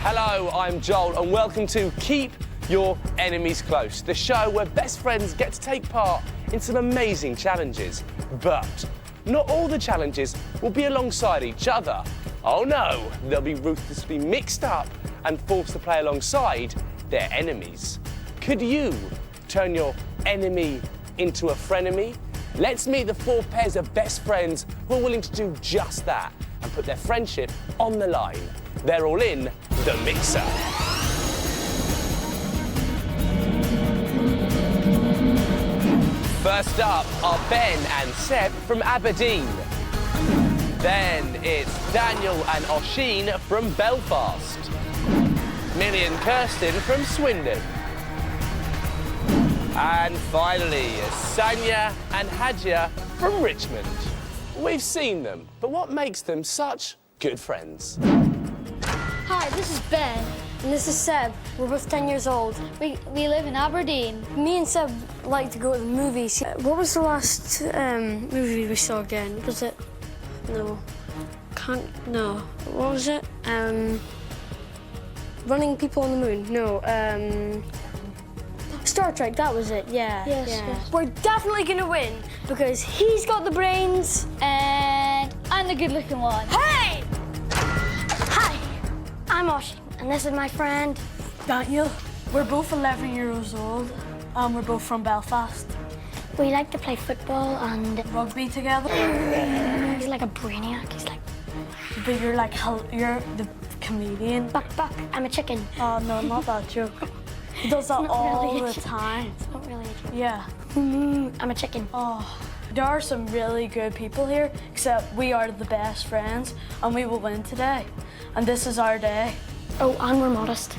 Hello, I'm Joel, and welcome to Keep Your Enemies Close, the show where best friends get to take part in some amazing challenges. But not all the challenges will be alongside each other. Oh no, they'll be ruthlessly mixed up and forced to play alongside their enemies. Could you turn your enemy into a frenemy? Let's meet the 4 pairs of best friends who are willing to do just that and put their friendship on the line. They're all in the mixer. First up are Ben and Seb from Aberdeen. Then it's Daniel and Oshin from Belfast. Millie and Kirsten from Swindon. And finally, Sanya and Hadja from Richmond. We've seen them, but what makes them such good friends? Hi, this is Ben. And this is Seb. We're both 10 years old. We live in Aberdeen. Me and Seb like to go to the movies. What was the last movie we saw again? Was it? No. No. What was it? Running People on the Moon. No. Star Trek, that was it. Yeah. Yes. We're definitely gonna win because he's got the brains. And I'm the good-looking one. Hey! Hi, I'm Oshin, and this is my friend Daniel. We're both 11 years old, and we're both from Belfast. We like to play football and Rugby together. he's like a brainiac. He's like, But you're the comedian. buck, I'm a chicken. Oh, no, not that joke. He does that Not all really a the joke. time. It's not really a joke. Yeah. I'm a chicken. Oh, there are some really good people here, except we are the best friends, and we will win today. And this is our day. Oh, and we're modest.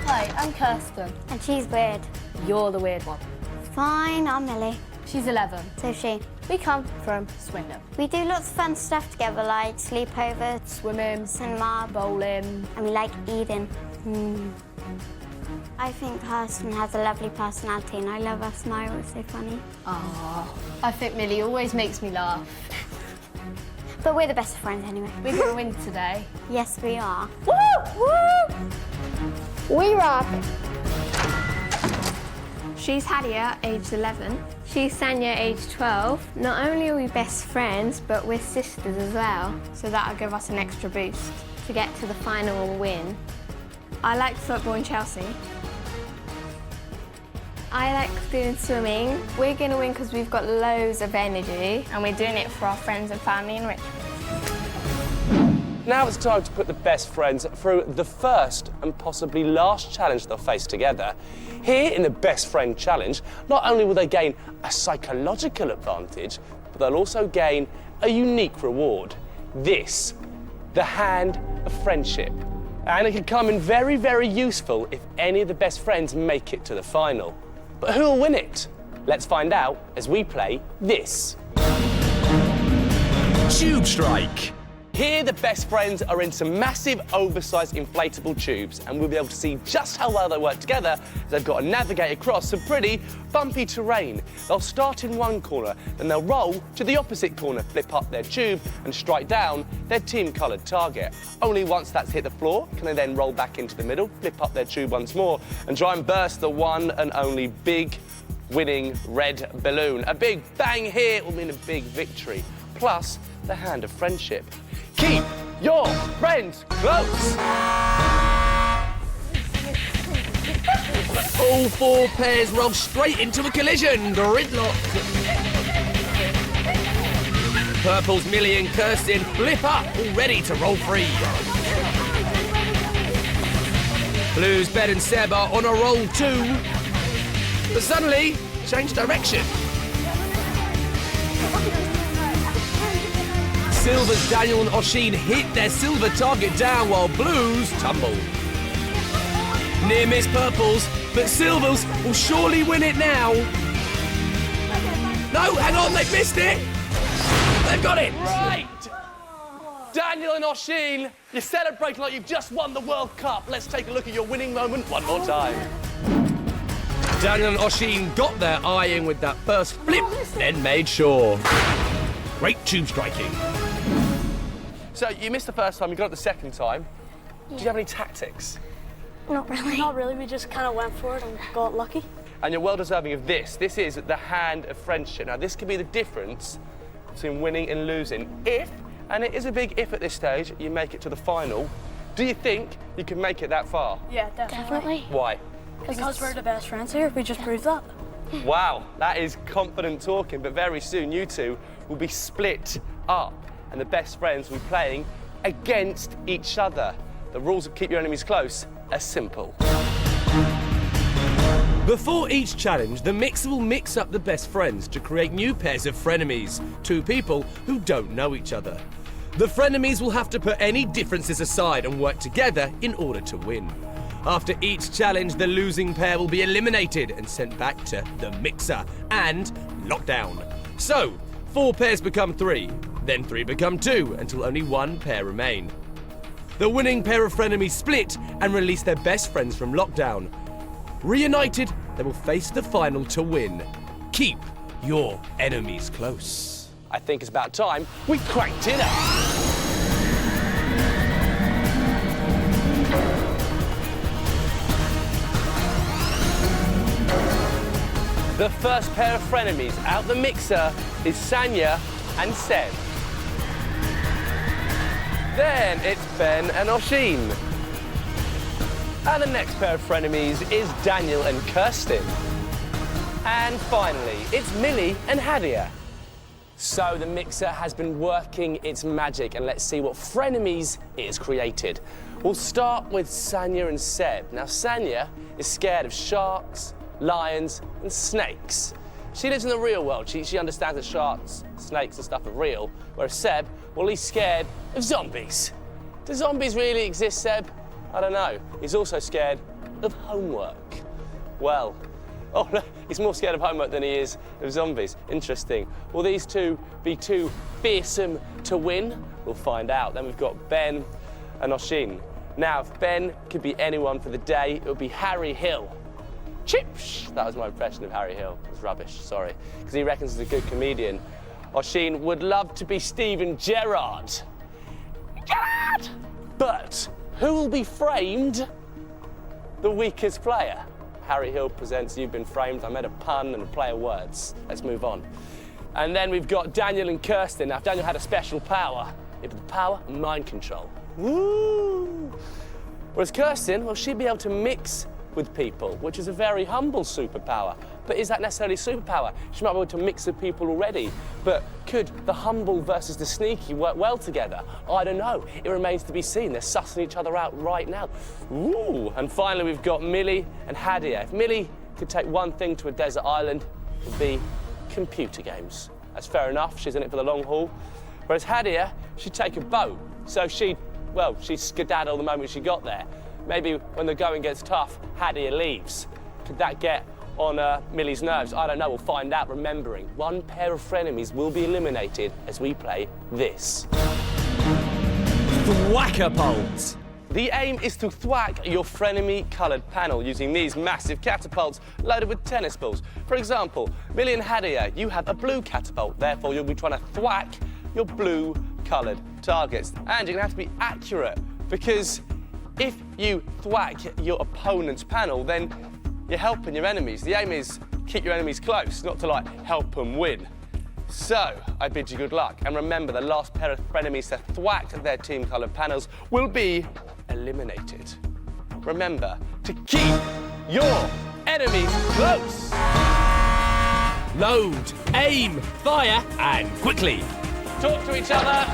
Hi, I'm Kirsten. And she's weird. You're the weird one. Fine, I'm Millie. She's 11. So is she. We come from Swindon. We do lots of fun stuff together, like sleepovers, Swimming, cinema, bowling. and we like eating. I think Kirsten has a lovely personality and I love her smile, it's so funny. Oh, I think Millie always makes me laugh. But we're the best of friends anyway. We're going to win today. Yes, we are. Woo! Woo! We rock. She's Hadia, aged 11. She's Sanya, aged 12. Not only are we best friends, but we're sisters as well, so that'll give us an extra boost to get to the final win. I like football and Chelsea. I like doing swimming. We're going to win because we've got loads of energy and we're doing it for our friends and family in Richmond. Now it's time to put the best friends through the first and possibly last challenge they'll face together. Here in the Best Friend Challenge, not only will they gain a psychological advantage, but they'll also gain a unique reward. This, the Hand of Friendship. And it can come in very, very useful if any of the best friends make it to the final. But who will win it? Let's find out as we play this. Tube Strike. Here, the best friends are in some massive, oversized inflatable tubes, and we'll be able to see just how well they work together as they've got to navigate across some pretty bumpy terrain. They'll start in one corner, then they'll roll to the opposite corner, flip up their tube, and strike down their team-coloured target. Only once that's hit the floor can they then roll back into the middle, flip up their tube once more, and try and burst the one and only big, winning red balloon. A big bang here will mean a big victory, plus the Hand of Friendship. Keep your friends close. All 4 pairs roll straight into a collision. Gridlock. Purple's Millie and Kirsten flip up, all ready to roll free. Blue's Ben and Seb are on a roll too. But suddenly, change direction. Silver's Daniel and Oshin hit their silver target down while Blue's tumble. Near miss Purple's, but Silver's will surely win it now. No, hang on, they've missed it. They've got it. Right! Daniel and Oshin, you're celebrating like you've just won the World Cup. Let's take a look at your winning moment one more time. Daniel and Oshin got their eye in with that first flip, then made sure. Great tube striking. So you missed the first time, you got it the second time. Did you have any tactics? Not really. Not really, we just kind of went for it and got lucky. And you're well deserving of this. This is the hand of friendship. Now, this could be the difference between winning and losing. If, and it is a big if at this stage, you make it to the final, do you think you can make it that far? Yeah, definitely. Why? Because we're the best friends here, we just proved that. Wow, that is confident talking, but very soon you two will be split up and the best friends will be playing against each other. The rules of Keep Your Enemies Close are simple. Before each challenge, the mixer will mix up the best friends to create new pairs of frenemies, two people who don't know each other. The frenemies will have to put any differences aside and work together in order to win. After each challenge, the losing pair will be eliminated and sent back to the mixer and lockdown. So, 4 pairs become 3, then 3 become 2 until only 1 pair remain. The winning pair of frenemies split and release their best friends from lockdown. Reunited, they will face the final to win. Keep your enemies close. I think it's about time we cranked it up. The first pair of frenemies out the mixer is Sanya and Seb. Then it's Ben and Oshin. And the next pair of frenemies is Daniel and Kirsten. And finally, it's Millie and Hadia. So the mixer has been working its magic, and let's see what frenemies it has created. We'll start with Sanya and Seb. Now, Sanya is scared of sharks, lions and snakes. She lives in the real world. She understands that sharks, snakes and stuff are real, whereas Seb, well, he's scared of zombies. Do zombies really exist, Seb? I don't know. He's also scared of homework. Well, oh, no, he's more scared of homework than he is of zombies. Interesting. Will these two be too fearsome to win? We'll find out. Then we've got Ben and Oshin. Now, if Ben could be anyone for the day, it would be Harry Hill. Chips! That was my impression of Harry Hill. It was rubbish, sorry. Because he reckons he's a good comedian. Oshin would love to be Steven Gerrard. Gerrard! But who will be framed the weakest player? Harry Hill presents You've Been Framed. I made a pun and a play of words. Let's move on. And then we've got Daniel and Kirsten. Now, if Daniel had a special power, it'd be the power of mind control. Woo! Whereas Kirsten, well, she'd be able to mix with people, which is a very humble superpower. But is that necessarily a superpower? She might be able to mix with people already, but could the humble versus the sneaky work well together? I don't know. It remains to be seen. They're sussing each other out right now. Ooh. And finally, we've got Millie and Hadia. If Millie could take one thing to a desert island, it would be computer games. That's fair enough. She's in it for the long haul. Whereas Hadia, she'd take a boat. So she'd skedaddle the moment she got there. Maybe when the going gets tough, Hadia leaves. Could that get on Millie's nerves? I don't know, we'll find out. Remembering, one pair of frenemies will be eliminated as we play this. Thwack-a-pult. The aim is to thwack your frenemy-coloured panel using these massive catapults loaded with tennis balls. For example, Millie and Hadia, you have a blue catapult, therefore you'll be trying to thwack your blue-coloured targets. And you're going to have to be accurate, because if you thwack your opponent's panel, then you're helping your enemies. The aim is keep your enemies close, not to, help them win. So, I bid you good luck. And remember, the last pair of frenemies to thwack their team-coloured panels will be eliminated. Remember to keep your enemies close. Load, aim, fire, and quickly. Talk to each other.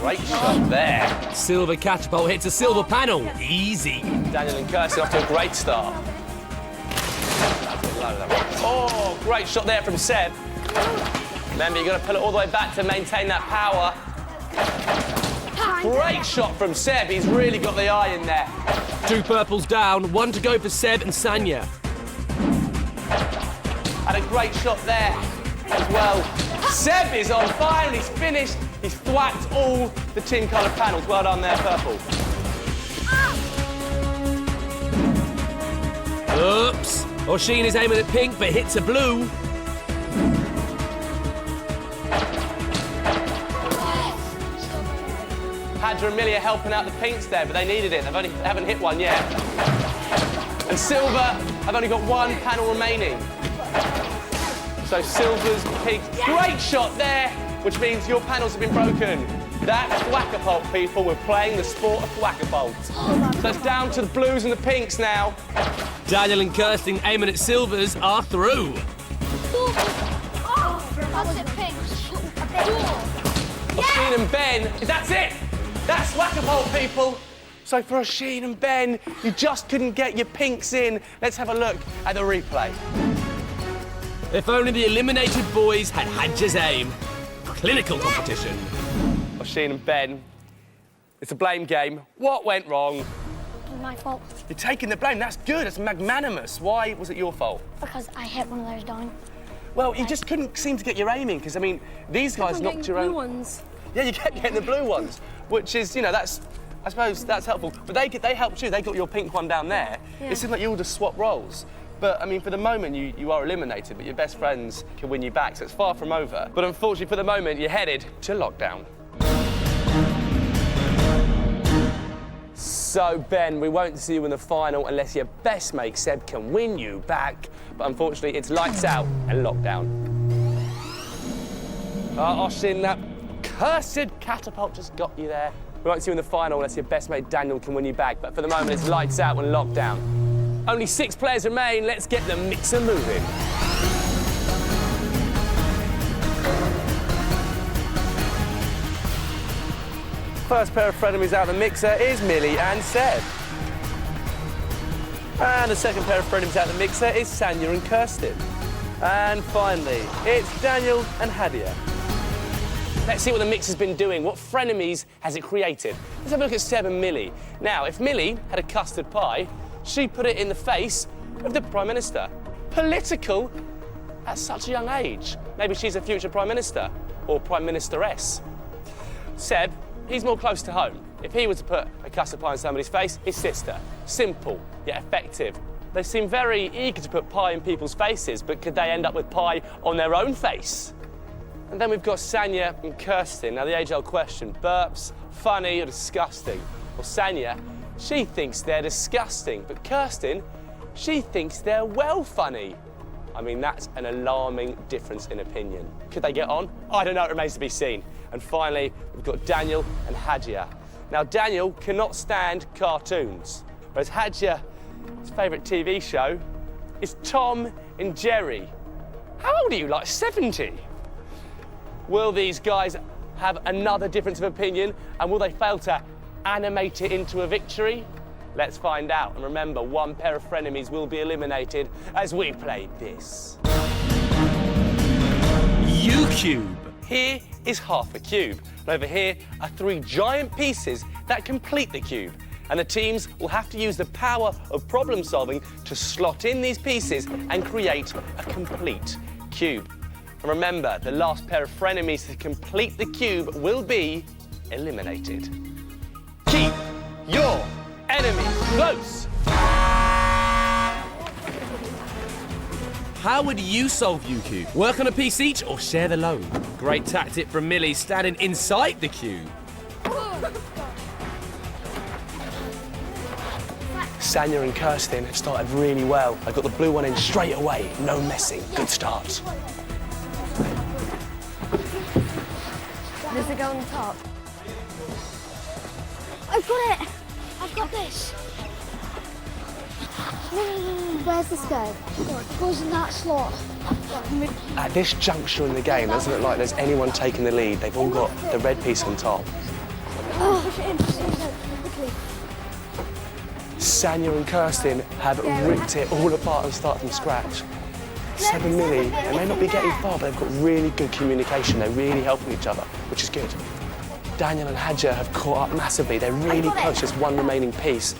Great shot there. Silver catapult hits a silver panel. Easy. Daniel and Kirsten off to a great start. Oh, great shot there from Seb. Remember, you've got to pull it all the way back to maintain that power. Great shot from Seb. He's really got the eye in there. 2 purples down, 1 to go for Seb and Sanya. And a great shot there as well. Seb is on fire and he's finished. He's thwacked all the team coloured panels. Well done there, purple. Oops. Oshin is aiming at pink but hits a blue. Hadra and Millie are helping out the pinks there, but they needed it. They haven't hit one yet. And Silver have only got 1 panel remaining. So Silver's pink. Great shot there, which means your panels have been broken. That's Thwack-a-Pult, people. We're playing the sport of Thwack-a-Pult. So it's down to the blues and the pinks now. Daniel and Kirsten aiming at silvers are through. That's it, pink. Oshin and Ben, that's it. That's Thwack-a-Pult, people. So for Oshin and Ben, you just couldn't get your pinks in. Let's have a look at the replay. If only the eliminated boys had Hadja's aim. Clinical competition. Oshin and Ben, it's a blame game. What went wrong? My fault, You're taking the blame. That's good. That's magnanimous. Why was it your fault? because I hit one of those down. Well, you just couldn't seem to get your aim in because, I mean, these guys I'm knocked getting your blue own. ones. Yeah, you kept getting the blue ones, which is, you know, I suppose that's helpful. But they helped you. They got your pink one down there. Yeah. It seemed like you all just swapped roles. But, I mean, for the moment, you are eliminated, but your best friends can win you back, so it's far from over. But unfortunately, for the moment, you're headed to lockdown. So, Ben, we won't see you in the final unless your best mate, Seb, can win you back. But unfortunately, it's lights out and lockdown. Oshin, that cursed catapult just got you there. We won't see you in the final unless your best mate, Daniel, can win you back. But for the moment, it's lights out and lockdown. Only 6 players remain. Let's get the mixer moving. First pair of frenemies out of the mixer is Millie and Seb. And the second pair of frenemies out of the mixer is Sanya and Kirsten. And finally, it's Daniel and Hadia. Let's see what the mixer's been doing. What frenemies has it created? Let's have a look at Seb and Millie. Now, if Millie had a custard pie, she'd put it in the face of the Prime Minister. Political at such a young age. Maybe she's a future Prime Minister or Prime Ministeress. Seb, he's more close to home. If he were to put a custard pie in somebody's face, his sister. Simple, yet effective. They seem very eager to put pie in people's faces, but could they end up with pie on their own face? And then we've got Sanya and Kirsten. Now, the age-old question, burps, funny or disgusting? Well, Sanya, she thinks they're disgusting, but Kirsten, she thinks they're well funny. I mean, that's an alarming difference in opinion. Could they get on? I don't know, it remains to be seen. And finally, we've got Daniel and Hadia. Now, Daniel cannot stand cartoons, whereas Hadia's favourite TV show is Tom and Jerry. How old are you, like 70? Will these guys have another difference of opinion, and will they fail to animate it into a victory? Let's find out. And remember, 1 pair of frenemies will be eliminated as we play this. U-Cube. Here is half a cube. And over here are 3 giant pieces that complete the cube. And the teams will have to use the power of problem solving to slot in these pieces and create a complete cube. And remember, the last pair of frenemies to complete the cube will be eliminated. Keep your enemies close. How would you solve U-Cube? Work on a piece each or share the load? Great tactic from Millie standing inside the cube. Sanya and Kirsten have started really well. I got the blue one in straight away. No messing. Good start. Does it go on the top? I've got it! I've got this! Where's this go? It goes in that slot. At this juncture in the game, it doesn't look like there's anyone taking the lead. They've all got the red piece on top. Push it in, quickly. Sanya and Kirsten have ripped it all apart and started from scratch. Seb and Millie, they may not be getting far, but they've got really good communication. They're really helping each other, which is good. Daniel and Hadja have caught up massively. They're really close, just one remaining piece.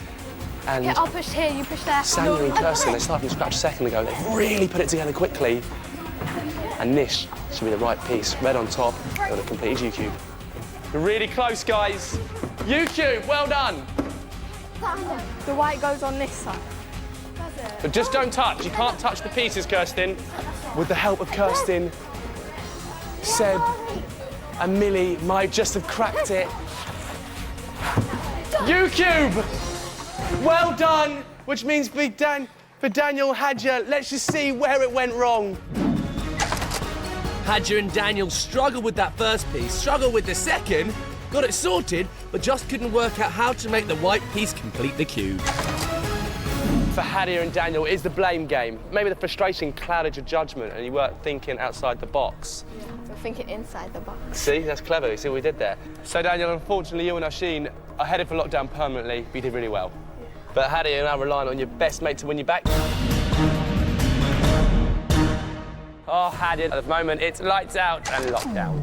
And Yeah, I'll push here, you push there. Sanya and Kirsten, they started from scratch a second ago. They've really put it together quickly. And Nish should be the right piece. Red on top, got a completed U-cube. You're really close, guys. U-cube, well done. The white goes on this side. But just don't touch. You can't touch the pieces, Kirsten. With the help of Kirsten, Seb and Millie might just have cracked it. U-cube! Well done, which means for Daniel, Hadja, let's just see where it went wrong. Hadja and Daniel struggled with that first piece, struggled with the second, got it sorted, but just couldn't work out how to make the white piece complete the cube. For Hadja and Daniel, it is the blame game. Maybe the frustration clouded your judgment and you weren't thinking outside the box. We're thinking inside the box. See, that's clever. You see what we did there? So, Daniel, unfortunately, you and Oisin are headed for lockdown permanently, but you did really well. But Hadja, you're now relying on your best mate to win you back. Oh, Hadja, at the moment, it's lights out and lockdown.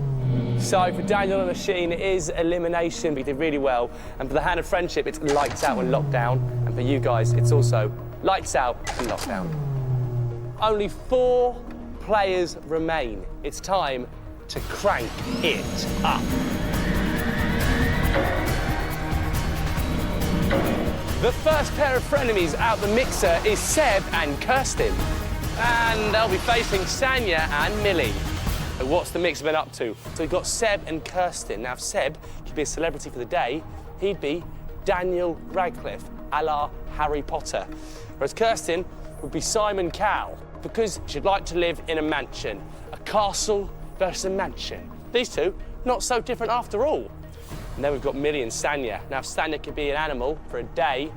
So for Daniel and Oisin, it is elimination, but you did really well. And for the Hand of Friendship, it's lights out and lockdown. And for you guys, it's also lights out and lockdown. Only 4 players remain. It's time to crank it up. The first pair of frenemies out the mixer is Seb and Kirsten. And they'll be facing Sanya and Millie. So what's the mixer been up to? So we've got Seb and Kirsten. Now, if Seb could be a celebrity for the day, he'd be Daniel Radcliffe, a la Harry Potter. Whereas Kirsten would be Simon Cowell, because she'd like to live in a mansion. A castle versus a mansion. These two, not so different after all. And then we've got Millie and Sanya. Now, if Sanya could be an animal for a day,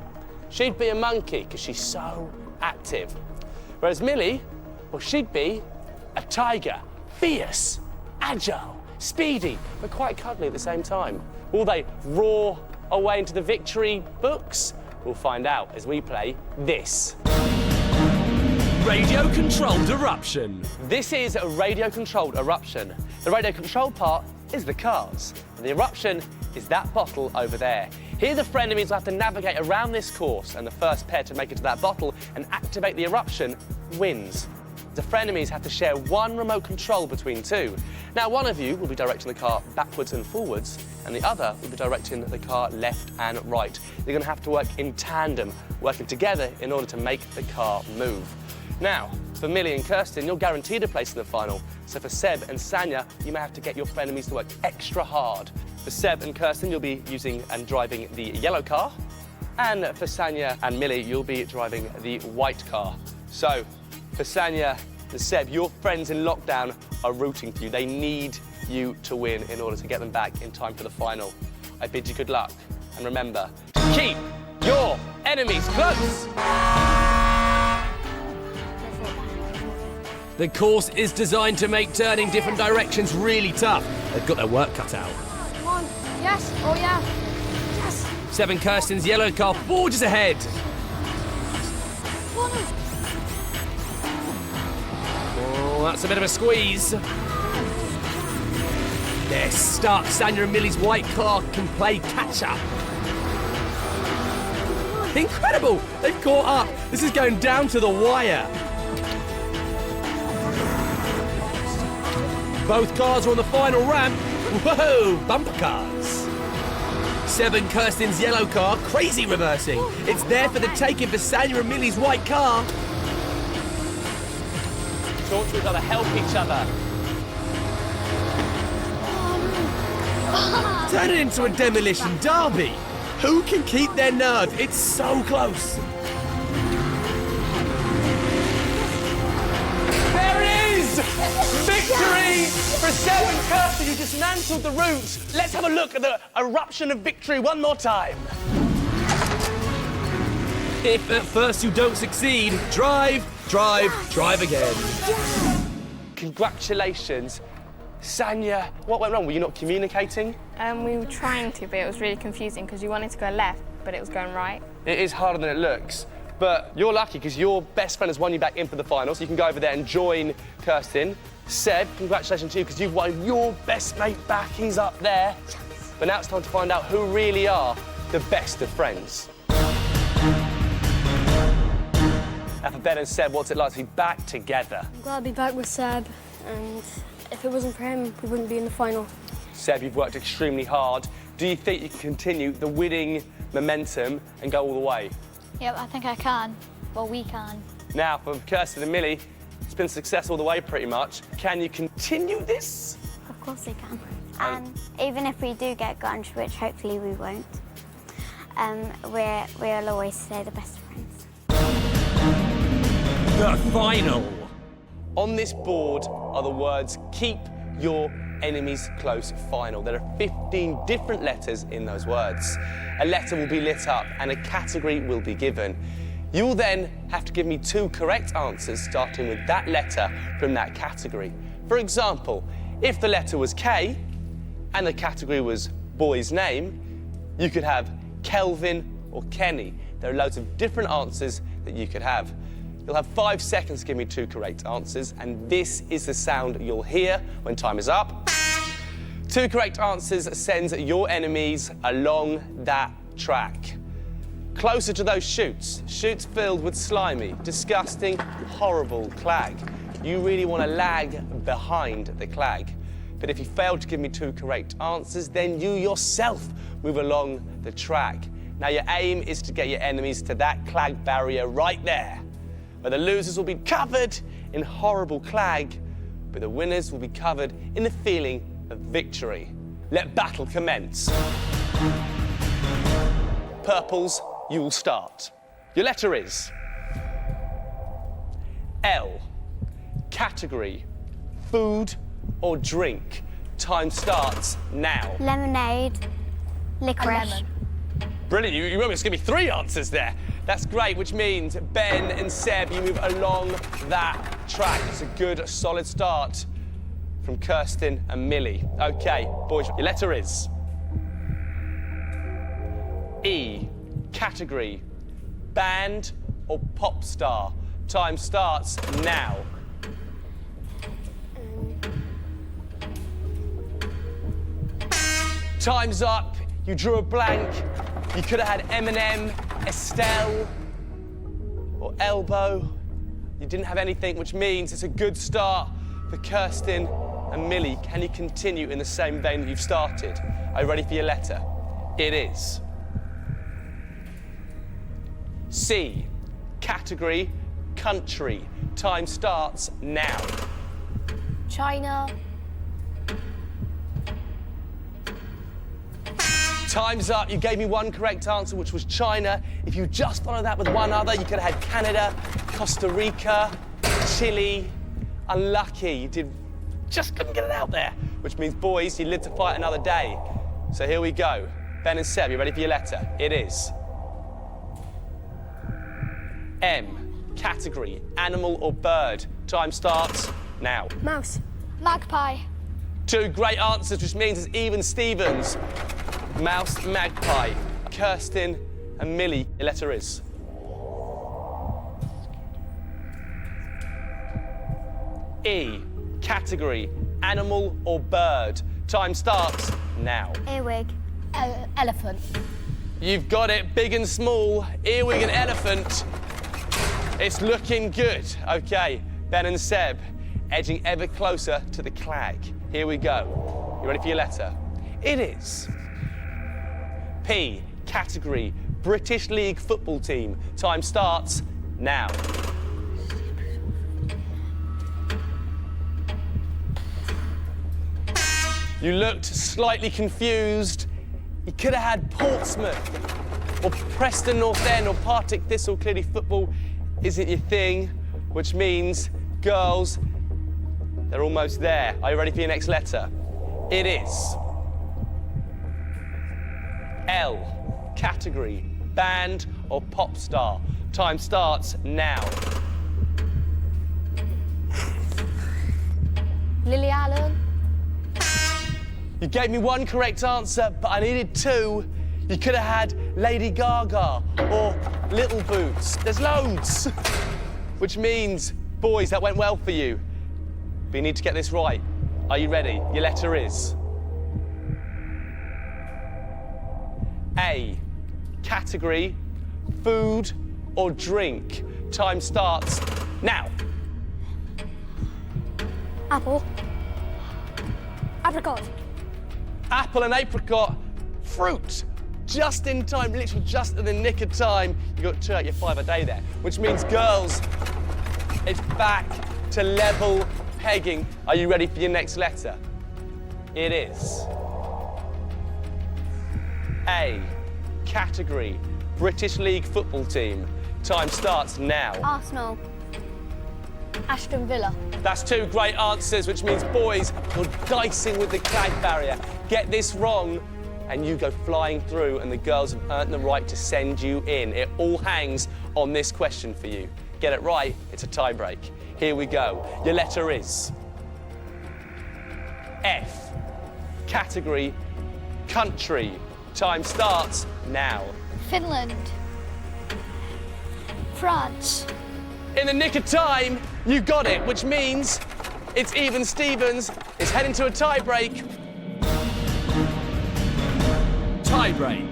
she'd be a monkey, because she's so active. Whereas Millie, well, she'd be a tiger, fierce, agile, speedy, but quite cuddly at the same time. Will they roar away into the victory books? We'll find out as we play this. Radio-controlled eruption. This is a radio-controlled eruption. The radio-controlled part is the cars. And the eruption is that bottle over there. Here the frenemies will have to navigate around this course, and the first pair to make it to that bottle and activate the eruption wins. The frenemies have to share one remote control between 2. Now, one of you will be directing the car backwards and forwards, and the other will be directing the car left and right. You're going to have to work in tandem, working together in order to make the car move. Now, for Millie and Kirsten, you're guaranteed a place in the final. So for Seb and Sanya, you may have to get your frenemies to work extra hard. For Seb and Kirsten, you'll be using and driving the yellow car. And for Sanya and Millie, you'll be driving the white car. So, for Sanya and Seb, your friends in lockdown are rooting for you. They need you to win in order to get them back in time for the final. I bid you good luck. And remember, keep your enemies close. The course is designed to make turning different directions really tough. They've got their work cut out. Come on. Yes. Oh, yeah. Yes. Seb and Kirsten's yellow car forges ahead. Oh, that's a bit of a squeeze. Their start, Sanya and Millie's white car can play catch-up. Incredible! They've caught up. This is going down to the wire. Both cars are on the final ramp. Whoa, bumper cars. Seb and Kirsten's yellow car, crazy reversing. It's there for the taking for Sanya and Millie's white car. Talk to each other, help each other. Turn it into a demolition derby. Who can keep their nerve? It's so close. There it is! Victory for Seb and Kirsten, who dismantled the route. Let's have a look at the eruption of victory one more time. If at first you don't succeed, drive, drive, drive again. Congratulations. Sanya, what went wrong? Were you not communicating? We were trying to, but it was really confusing because you wanted to go left, but it was going right. It is harder than it looks. But you're lucky because your best friend has won you back in for the final, so you can go over there and join Kirsten. Seb, congratulations to you because you've won your best mate back. He's up there. But now it's time to find out who really are the best of friends. Now for Ben and Seb, what's it like to be back together? I'm glad to be back with Seb, and if it wasn't for him, we wouldn't be in the final. Seb, you've worked extremely hard. Do you think you can continue the winning momentum and go all the way? Yep, I think I can. Well, we can. Now, for Kirsten and Millie, it's been success all the way pretty much. Can you continue this? Of course they can. And even if we do get grunge, which hopefully we won't, we'll always stay the best friends. The final. On this board are the words, keep your enemies close final. There are 15 different letters in those words. A letter will be lit up and a category will be given. You will then have to give me 2 correct answers starting with that letter from that category. For example, if the letter was K and the category was boy's name, you could have Kelvin or Kenny. There are loads of different answers that you could have. You'll have 5 seconds to give me 2 correct answers, and this is the sound you'll hear when time is up. 2 correct answers sends your enemies along that track. Closer to those chutes filled with slimy, disgusting, horrible clag. You really want to lag behind the clag. But if you fail to give me 2 correct answers, then you yourself move along the track. Now your aim is to get your enemies to that clag barrier right there, where the losers will be covered in horrible clag, but the winners will be covered in the feeling of victory. Let battle commence. Purples, you will start. Your letter is L. Category, food or drink. Time starts now. Lemonade, licorice. lemon. Brilliant, you almost give me 3 answers there. That's great, which means Ben and Seb, you move along that track. It's a good, solid start from Kirsten and Millie. Okay, boys, your letter is E. Category, band or pop star. Time starts now. Time's up. You drew a blank. You could have had Eminem, Estelle, or Elbow. You didn't have anything, which means it's a good start for Kirsten and Millie. Can you continue in the same vein that you've started? Are you ready for your letter? It is C. Category, country. Time starts now. China. Time's up. You gave me 1 correct answer, which was China. If you just followed that with 1 other, you could have had Canada, Costa Rica, Chile. Unlucky. You just couldn't get it out there, which means, boys, you live to fight another day. So here we go. Ben and Seb, you ready for your letter? It is M. Category, animal or bird. Time starts now. Mouse. Magpie. 2 great answers, which means it's even Stevens. Mouse, magpie. Kirsten and Millie, your letter is E. Category, animal or bird. Time starts now. Earwig. Elephant. You've got it, big and small, earwig and elephant. It's looking good. Okay, Ben and Seb, edging ever closer to the clag. Here we go. You ready for your letter? It is P. Category, British League football team. Time starts now. You looked slightly confused. You could have had Portsmouth or Preston North End or Partick Thistle. Clearly football isn't your thing, which means, girls, they're almost there. Are you ready for your next letter? It is L. Category, band or pop star. Time starts now. Lily Allen. You gave me 1 correct answer, but I needed 2. You could have had Lady Gaga or Little Boots. There's loads. Which means, boys, that went well for you. But you need to get this right. Are you ready? Your letter is A, category, food or drink. Time starts now. Apple. Apricot. Apple and apricot, fruit. Just in time, literally just in the nick of time. You got 2 out of your 5 a day there, which means, girls, it's back to level pegging. Are you ready for your next letter? It is A, category, British League football team. Time starts now. Arsenal. Aston Villa. That's 2 great answers, which means, boys, you're dicing with the clag barrier. Get this wrong, and you go flying through, and the girls have earned the right to send you in. It all hangs on this question for you. Get it right, it's a tie break. Here we go. Your letter is F, category, country. Time starts now. Finland. France. In the nick of time, you got it, which means it's even Stevens. It's heading to a tie break. Tie break.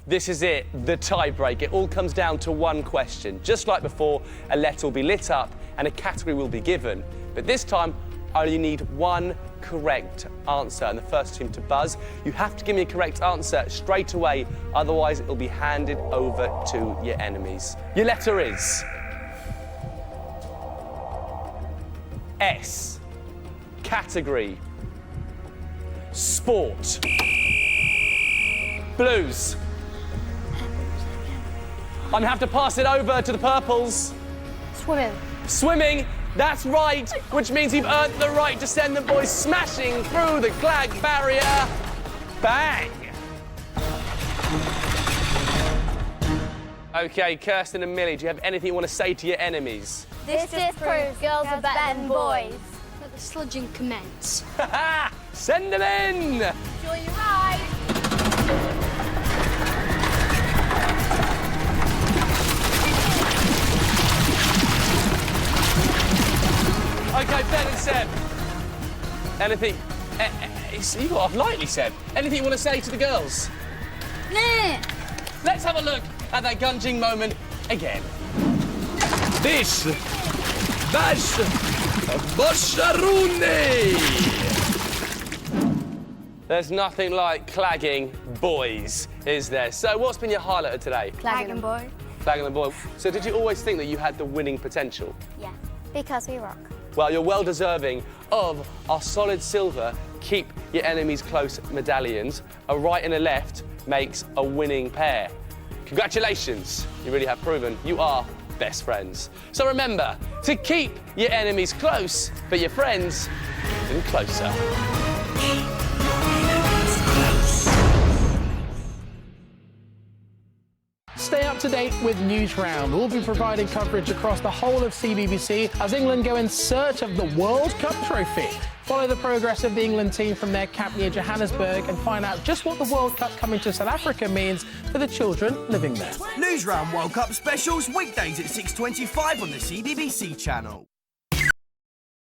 This is it, the tie break. It all comes down to one question. Just like before, a letter will be lit up and a category will be given. But this time, I only need one correct answer. And the first team to buzz, you have to give me a correct answer straight away, otherwise it'll be handed over to your enemies. Your letter is S, category, sport. Blues. I'm gonna have to pass it over to the purples. Swimming. Swimming, that's right, which means you've earned the right to send the boys smashing through the clag barrier. Bang! Okay, Kirsten and Millie, do you have anything you want to say to your enemies? This just proves girls are better than boys. Let the sludging commence. Ha! Send them in! Enjoy your ride. Okay, Ben and Seb. Anything? You got off lightly, Seb. Anything you want to say to the girls? Nah. Let's have a look at that gunging moment again. Dish. Dash. Bosharune. There's nothing like clagging boys, is there? So what's been your highlight of today? Clagging boy. Clagging the boy. So did you always think that you had the winning potential? Yeah, because we rock. Well, you're well deserving of our solid silver keep your enemies close medallions. A right and a left makes a winning pair. Congratulations, you really have proven you are best friends. So remember to keep your enemies close, but your friends even closer. Stay up to date with News Round. We'll be providing coverage across the whole of CBBC as England go in search of the World Cup trophy. Follow the progress of the England team from their camp near Johannesburg and find out just what the World Cup coming to South Africa means for the children living there. News Round World Cup specials weekdays at 6:25 on the CBBC channel.